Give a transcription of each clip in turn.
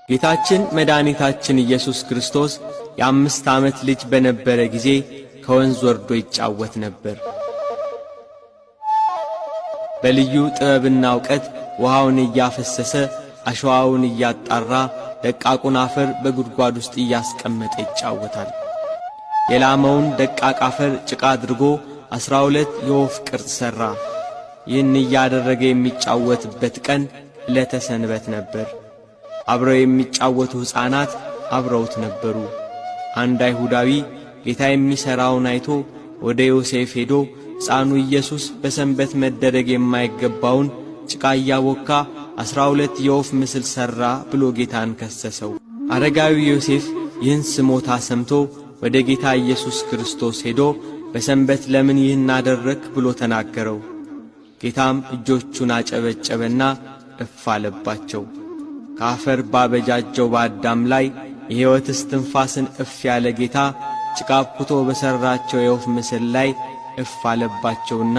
ጌታችን መድኃኒታችን ኢየሱስ ክርስቶስ የ5 ዓመት ልጅ በነበረ ጊዜ ከወንዝ ወርዶ ይጫወት ነበር። በልዩ ጥበብና ዕውቀት ውሃውን እያፈሰሰ አሸዋውን እያጣራ ደቃቁን አፈር በጉድጓድ ውስጥ እያስቀመጠ ይጫወታል። የላመውን ደቃቅ አፈር ጭቃ አድርጎ 12 የወፍ ቅርጽ ሠራ። ይህን እያደረገ የሚጫወትበት ቀን ዕለተ ሰንበት ነበር። አብረው የሚጫወቱ ሕፃናት አብረውት ነበሩ። አንድ አይሁዳዊ ጌታ የሚሠራውን አይቶ ወደ ዮሴፍ ሄዶ ሕፃኑ ኢየሱስ በሰንበት መደረግ የማይገባውን ጭቃ እያቦካ 12 የወፍ ምስል ሠራ ብሎ ጌታን ከሰሰው። አረጋዊ ዮሴፍ ይህን ስሞታ ሰምቶ ወደ ጌታ ኢየሱስ ክርስቶስ ሄዶ በሰንበት ለምን ይህን አደረግህ ብሎ ተናገረው። ጌታም እጆቹን አጨበጨበና እፍ አለባቸው። ከአፈር ባበጃጀው በአዳም ላይ የሕይወት እስትንፋስን እፍ ያለ ጌታ ጭቃ አብኩቶ በሠራቸው የወፍ ምስል ላይ እፍ አለባቸውና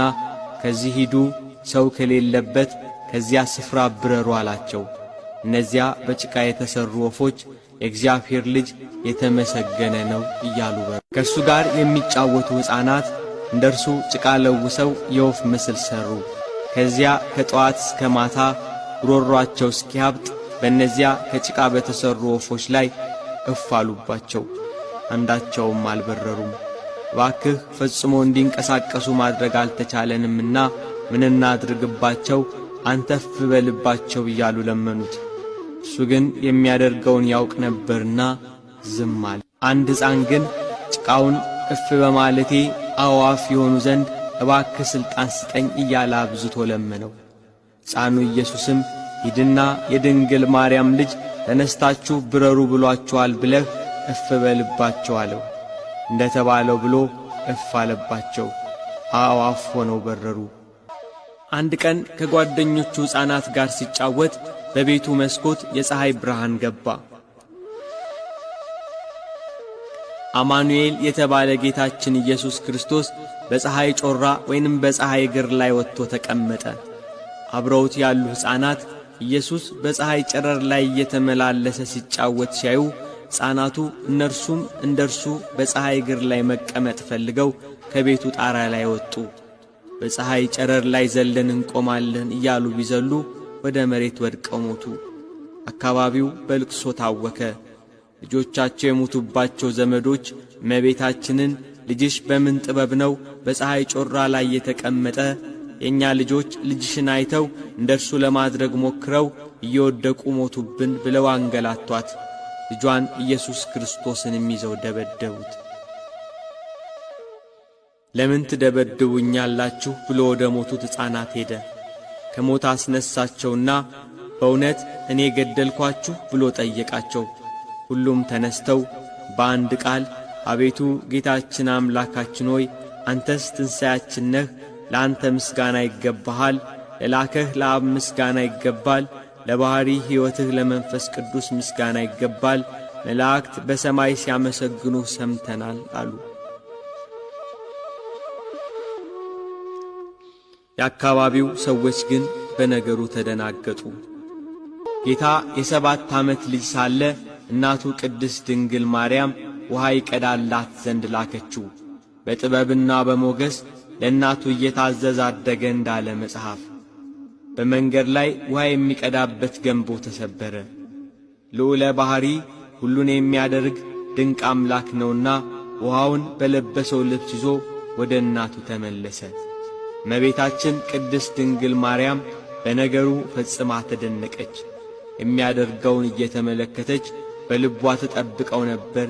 ከዚህ ሂዱ፣ ሰው ከሌለበት ከዚያ ስፍራ ብረሩ አላቸው። እነዚያ በጭቃ የተሠሩ ወፎች የእግዚአብሔር ልጅ የተመሰገነ ነው እያሉ በሩ። ከእርሱ ጋር የሚጫወቱ ሕፃናት እንደ እርሱ ጭቃ ለውሰው የወፍ ምስል ሠሩ። ከዚያ ከጠዋት እስከ ማታ ጉሮሮአቸው እስኪያብጥ በእነዚያ ከጭቃ በተሠሩ ወፎች ላይ እፍ አሉባቸው። አንዳቸውም አልበረሩም። እባክህ ፈጽሞ እንዲንቀሳቀሱ ማድረግ አልተቻለንምና ምን እናድርግባቸው? አንተ እፍ በልባቸው እያሉ ለመኑት። እሱ ግን የሚያደርገውን ያውቅ ነበርና ዝም አለ። አንድ ሕፃን ግን ጭቃውን እፍ በማለቴ አዕዋፍ የሆኑ ዘንድ እባክህ ሥልጣን ስጠኝ እያለ አብዝቶ ለመነው። ሕፃኑ ኢየሱስም ሂድና የድንግል ማርያም ልጅ ተነስታችሁ ብረሩ ብሎአችኋል ብለህ እፍ በልባቸው አለው። እንደ ተባለው ብሎ እፍ አለባቸው። አዕዋፍ ሆነው በረሩ። አንድ ቀን ከጓደኞቹ ሕፃናት ጋር ሲጫወት በቤቱ መስኮት የፀሐይ ብርሃን ገባ። አማኑኤል የተባለ ጌታችን ኢየሱስ ክርስቶስ በፀሐይ ጮራ ወይንም በፀሐይ እግር ላይ ወጥቶ ተቀመጠ። አብረውት ያሉ ሕፃናት ኢየሱስ በፀሐይ ጨረር ላይ እየተመላለሰ ሲጫወት ሲያዩ ሕፃናቱ እነርሱም እንደርሱ በፀሐይ እግር ላይ መቀመጥ ፈልገው ከቤቱ ጣራ ላይ ወጡ። በፀሐይ ጨረር ላይ ዘለን እንቆማለን እያሉ ቢዘሉ ወደ መሬት ወድቀው ሞቱ። አካባቢው በልቅሶ ታወከ። ልጆቻቸው የሞቱባቸው ዘመዶች እመቤታችንን ልጅሽ በምን ጥበብ ነው በፀሐይ ጮራ ላይ የተቀመጠ? የእኛ ልጆች ልጅሽን አይተው እንደርሱ ለማድረግ ሞክረው እየወደቁ ሞቱብን ብለው አንገላቷት። ልጇን ኢየሱስ ክርስቶስንም ይዘው ደበደቡት። ለምን ትደበድቡኛላችሁ ብሎ ወደ ሞቱት ሕፃናት ሄደ። ከሞት አስነሳቸውና በእውነት እኔ ገደልኳችሁ ብሎ ጠየቃቸው። ሁሉም ተነስተው በአንድ ቃል አቤቱ ጌታችን አምላካችን ሆይ አንተስ ትንሣኤያችን ነህ፣ ለአንተ ምስጋና ይገባሃል። ለላከህ ለአብ ምስጋና ይገባል። ለባሕሪ ሕይወትህ ለመንፈስ ቅዱስ ምስጋና ይገባል። መላእክት በሰማይ ሲያመሰግኑህ ሰምተናል አሉ። የአካባቢው ሰዎች ግን በነገሩ ተደናገጡ። ጌታ የ7 ዓመት ልጅ ሳለ እናቱ ቅድስት ድንግል ማርያም ውሃ ይቀዳላት ዘንድ ላከችው። በጥበብና በሞገስ ለእናቱ እየታዘዘ አደገ እንዳለ መጽሐፍ። በመንገድ ላይ ውሃ የሚቀዳበት ገንቦ ተሰበረ። ልዑለ ባሕሪ ሁሉን የሚያደርግ ድንቅ አምላክ ነውና ውሃውን በለበሰው ልብስ ይዞ ወደ እናቱ ተመለሰ። እመቤታችን ቅድስት ድንግል ማርያም በነገሩ ፈጽማ ተደነቀች። የሚያደርገውን እየተመለከተች በልቧ ተጠብቀው ነበር።